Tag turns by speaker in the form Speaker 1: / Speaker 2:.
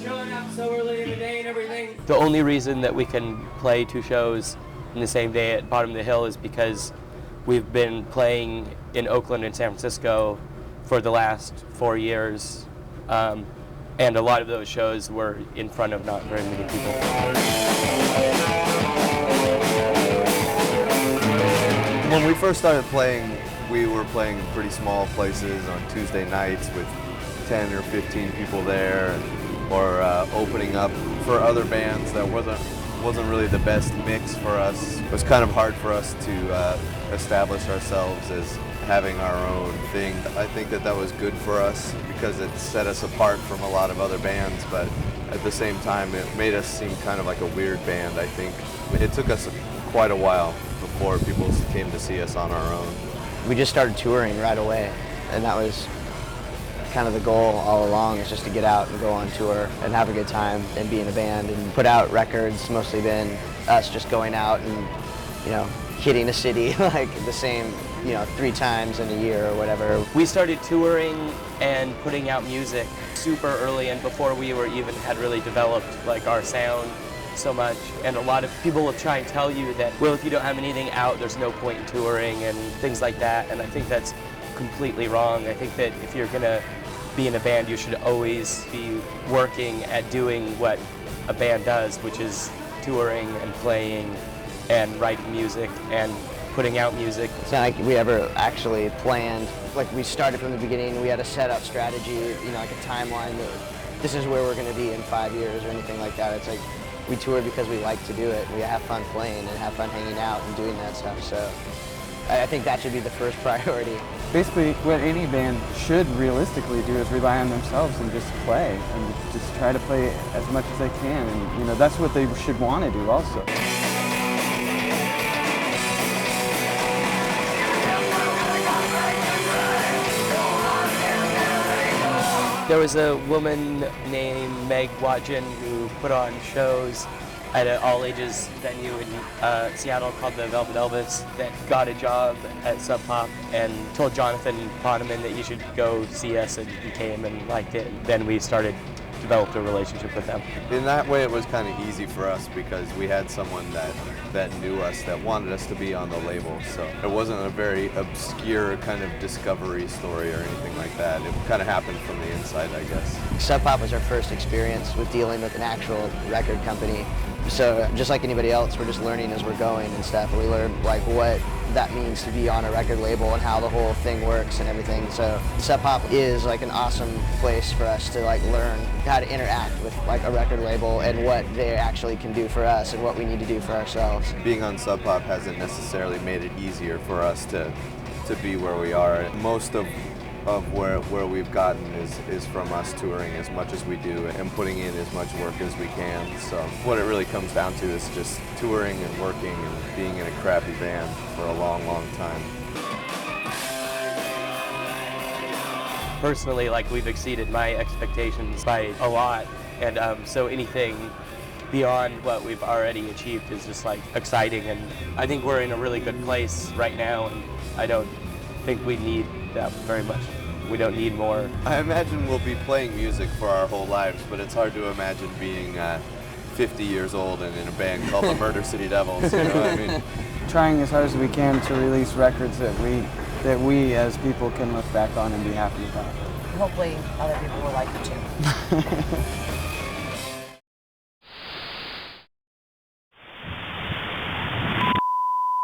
Speaker 1: showing up so early in the day and everything.
Speaker 2: The only reason that we can play 2 shows in the same day at Bottom of the Hill is because we've been playing in Oakland and San Francisco for the last 4 years, and a lot of those shows were in front of not very many people.
Speaker 3: When we first started playing, we were playing pretty small places on Tuesday nights with 10 or 15 people there, or opening up for other bands that wasn't really the best mix for us. It was kind of hard for us to establish ourselves as having our own thing. I think that was good for us because it set us apart from a lot of other bands, but at the same time it made us seem kind of like a weird band, I think. It took us quite a while before people came to see us on our own.
Speaker 4: We just started touring right away, and that was kind of the goal all along, is just to get out and go on tour and have a good time and be in a band and put out records. Mostly been us just going out and, you know, hitting a city like the same, you know, 3 times in a year or whatever.
Speaker 2: We started touring and putting out music super early, and before we were even had really developed like our sound so much. And a lot of people will try and tell you that, well, if you don't have anything out, there's no point in touring and things like that. And I think that's completely wrong. I think that if you're gonna be in a band, you should always be working at doing what a band does, which is touring and playing and writing music and putting out music.
Speaker 4: It's not like we ever actually planned. Like, we started from the beginning, we had a set up strategy, you know, like a timeline that this is where we're gonna be in 5 years or anything like that. It's like, we tour because we like to do it. We have fun playing and have fun hanging out and doing that stuff. So I think that should be the first priority.
Speaker 5: Basically, what any band should realistically do is rely on themselves and just play and just try to play as much as they can. And, you know, that's what they should want to do also.
Speaker 2: There was a woman named Meg Watjen who put on shows at an all-ages venue in Seattle called the Velvet Elvis that got a job at Sub Pop and told Jonathan Poneman that he should go see us, and he came and liked it. And then we developed a relationship with them.
Speaker 3: In that way, it was kind of easy for us because we had someone that knew us, that wanted us to be on the label. So it wasn't a very obscure kind of discovery story or anything like that. It kind of happened from the inside, I guess.
Speaker 4: Sub Pop was our first experience with dealing with an actual record company. So just like anybody else, we're just learning as we're going and stuff. We learn like what that means to be on a record label and how the whole thing works and everything. So Sub Pop is like an awesome place for us to like learn how to interact with like a record label and what they actually can do for us and what we need to do for ourselves.
Speaker 3: Being on Sub Pop hasn't necessarily made it easier for us to be where we are. Most of where we've gotten is from us touring as much as we do and putting in as much work as we can. So what it really comes down to is just touring and working and being in a crappy band for a long, long time.
Speaker 2: Personally, like, we've exceeded my expectations by a lot, and so anything beyond what we've already achieved is just like exciting, and I think we're in a really good place right now, and I don't think we need that very much. We don't need more.
Speaker 3: I imagine we'll be playing music for our whole lives, but it's hard to imagine being 50 years old and in a band called the Murder City Devils, you know what I mean?
Speaker 5: Trying as hard as we can to release records that we as people can look back on and be happy about.
Speaker 6: Hopefully other people will like it too.